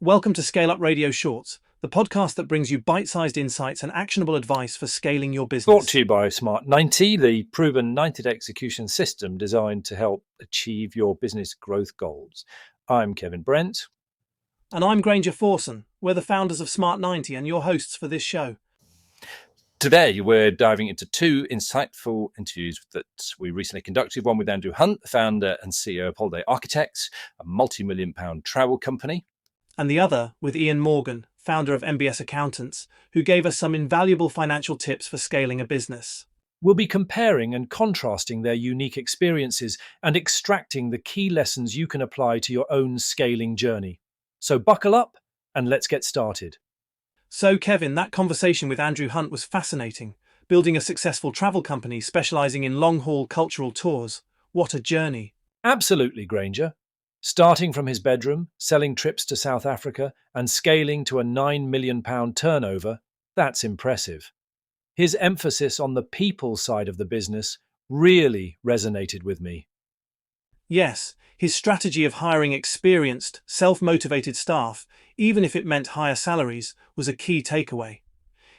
Welcome to ScaleUp Radio Shorts, the podcast that brings you bite-sized insights and actionable advice for scaling your business. Brought to you by Smart 90, the proven 90-day execution system designed to help achieve your business growth goals. I'm Kevin Brent. And I'm Granger Forson. We're the founders of Smart 90 and your hosts for this show. Today, we're diving into two insightful interviews that we recently conducted. One with Andrew Hunt, the founder and CEO of Holiday Architects, a multi-million-pound travel company. And the other with Ian Morgan, founder of MBS Accountants, who gave us some invaluable financial tips for scaling a business. We'll be comparing and contrasting their unique experiences and extracting the key lessons you can apply to your own scaling journey. So buckle up and let's get started. So, Kevin, that conversation with Andrew Hunt was fascinating. Building a successful travel company specializing in long-haul cultural tours. What a journey. Absolutely, Granger. Starting from his bedroom, selling trips to South Africa, and scaling to a £9 million turnover, that's impressive. His emphasis on the people side of the business really resonated with me. Yes, his strategy of hiring experienced, self-motivated staff, even if it meant higher salaries, was a key takeaway.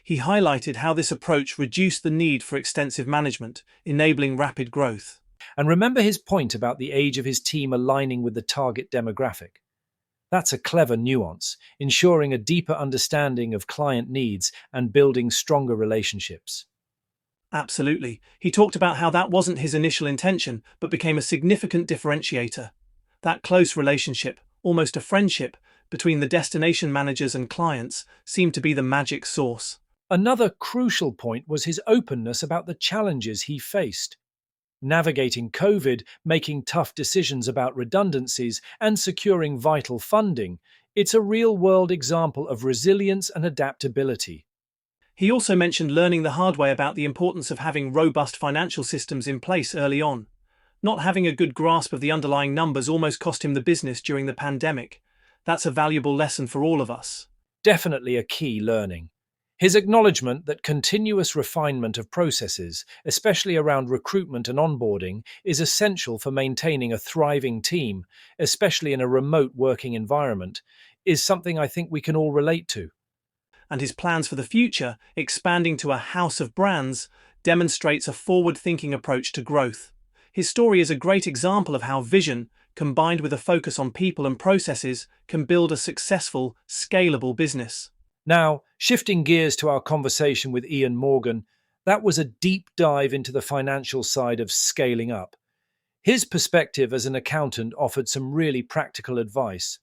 He highlighted how this approach reduced the need for extensive management, enabling rapid growth. And remember his point about the age of his team aligning with the target demographic. That's a clever nuance, ensuring a deeper understanding of client needs and building stronger relationships. Absolutely. He talked about how that wasn't his initial intention, but became a significant differentiator. That close relationship, almost a friendship, between the destination managers and clients seemed to be the magic sauce. Another crucial point was his openness about the challenges he faced. Navigating COVID, making tough decisions about redundancies, and securing vital funding, it's a real-world example of resilience and adaptability. He also mentioned learning the hard way about the importance of having robust financial systems in place early on. Not having a good grasp of the underlying numbers almost cost him the business during the pandemic. That's a valuable lesson for all of us. Definitely a key learning. His acknowledgement that continuous refinement of processes, especially around recruitment and onboarding, is essential for maintaining a thriving team, especially in a remote working environment, is something I think we can all relate to. And his plans for the future, expanding to a house of brands, demonstrates a forward-thinking approach to growth. His story is a great example of how vision, combined with a focus on people and processes, can build a successful, scalable business. Now, shifting gears to our conversation with Ian Morgan, that was a deep dive into the financial side of scaling up. His perspective as an accountant offered some really practical advice.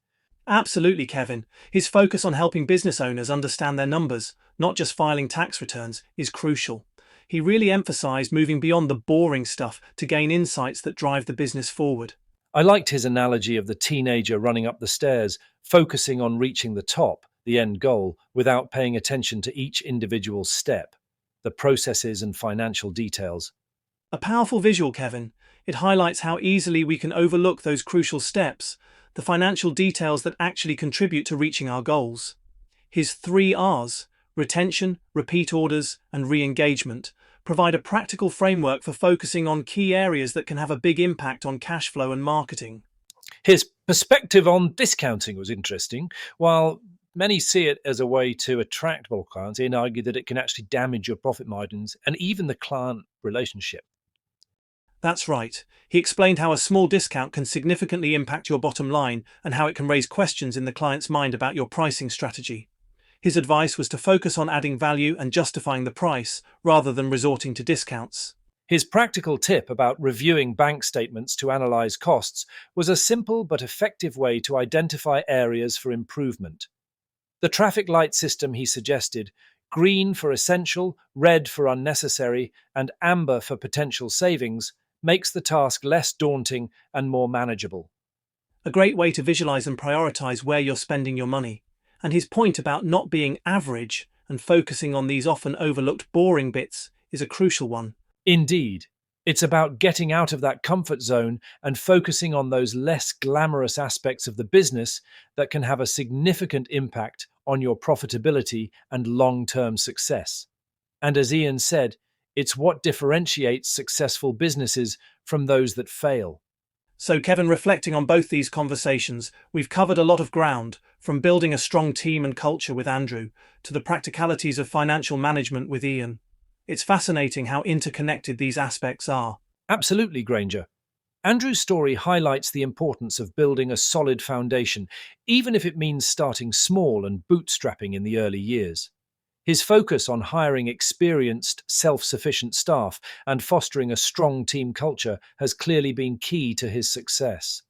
Absolutely, Kevin. His focus on helping business owners understand their numbers, not just filing tax returns, is crucial. He really emphasized moving beyond the boring stuff to gain insights that drive the business forward. I liked his analogy of the teenager running up the stairs, focusing on reaching the top, the end goal, without paying attention to each individual step, the processes and financial details. A powerful visual, Kevin. It highlights how easily we can overlook those crucial steps, the financial details that actually contribute to reaching our goals. His 3 R's, retention, repeat orders, and re-engagement, provide a practical framework for focusing on key areas that can have a big impact on cash flow and marketing. His perspective on discounting was interesting. While many see it as a way to attract more clients, Ian argued that it can actually damage your profit margins and even the client relationship. That's right. He explained how a small discount can significantly impact your bottom line and how it can raise questions in the client's mind about your pricing strategy. His advice was to focus on adding value and justifying the price, rather than resorting to discounts. His practical tip about reviewing bank statements to analyze costs was a simple but effective way to identify areas for improvement. The traffic light system he suggested, green for essential, red for unnecessary, and amber for potential savings, makes the task less daunting and more manageable. A great way to visualize and prioritize where you're spending your money. And his point about not being average and focusing on these often overlooked boring bits is a crucial one. Indeed, it's about getting out of that comfort zone and focusing on those less glamorous aspects of the business that can have a significant impact on your profitability and long-term success. And as Ian said, it's what differentiates successful businesses from those that fail. So, Kevin, reflecting on both these conversations, we've covered a lot of ground, from building a strong team and culture with Andrew to the practicalities of financial management with Ian. It's fascinating how interconnected these aspects are. Absolutely, Granger. Andrew's story highlights the importance of building a solid foundation, even if it means starting small and bootstrapping in the early years. His focus on hiring experienced, self-sufficient staff and fostering a strong team culture has clearly been key to his success.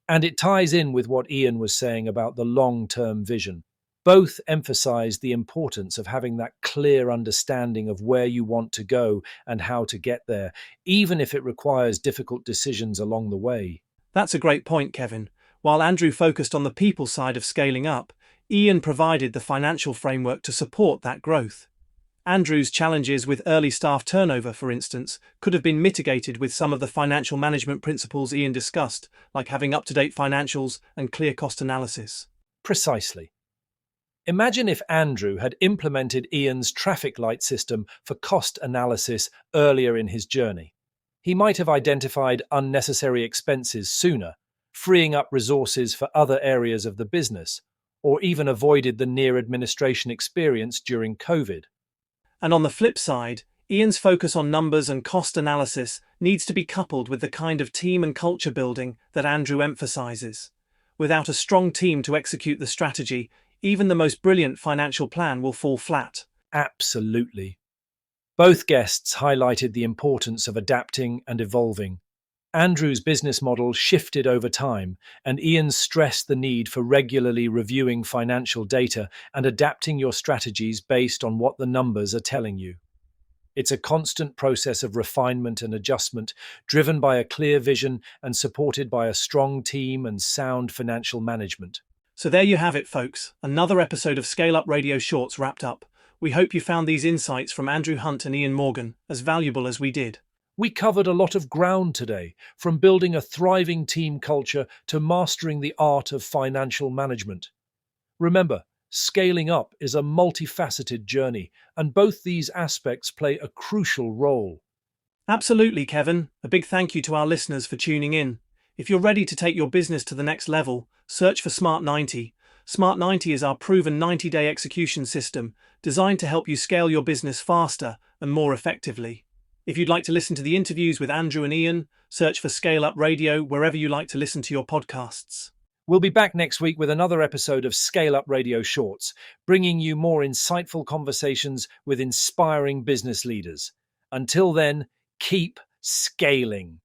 And it ties in with what Ian was saying about the long-term vision. Both emphasize the importance of having that clear understanding of where you want to go and how to get there, even if it requires difficult decisions along the way. That's a great point, Kevin. While Andrew focused on the people side of scaling up, Ian provided the financial framework to support that growth. Andrew's challenges with early staff turnover, for instance, could have been mitigated with some of the financial management principles Ian discussed, like having up-to-date financials and clear cost analysis. Precisely. Imagine if Andrew had implemented Ian's traffic light system for cost analysis earlier in his journey. He might have identified unnecessary expenses sooner, freeing up resources for other areas of the business, or even avoided the near administration experience during COVID. And on the flip side, Ian's focus on numbers and cost analysis needs to be coupled with the kind of team and culture building that Andrew emphasizes. Without a strong team to execute the strategy, even the most brilliant financial plan will fall flat. Absolutely. Both guests highlighted the importance of adapting and evolving. Andrew's business model shifted over time, and Ian stressed the need for regularly reviewing financial data and adapting your strategies based on what the numbers are telling you. It's a constant process of refinement and adjustment, driven by a clear vision and supported by a strong team and sound financial management. So there you have it, folks. Another episode of ScaleUp Radio Shorts wrapped up. We hope you found these insights from Andrew Hunt and Ian Morgan as valuable as we did. We covered a lot of ground today, from building a thriving team culture to mastering the art of financial management. Remember, scaling up is a multifaceted journey, and both these aspects play a crucial role. Absolutely, Kevin. A big thank you to our listeners for tuning in. If you're ready to take your business to the next level, search for Smart 90. Smart 90 is our proven 90-day execution system designed to help you scale your business faster and more effectively. If you'd like to listen to the interviews with Andrew and Ian, search for ScaleUp Radio wherever you like to listen to your podcasts. We'll be back next week with another episode of ScaleUp Radio Shorts, bringing you more insightful conversations with inspiring business leaders. Until then, keep scaling.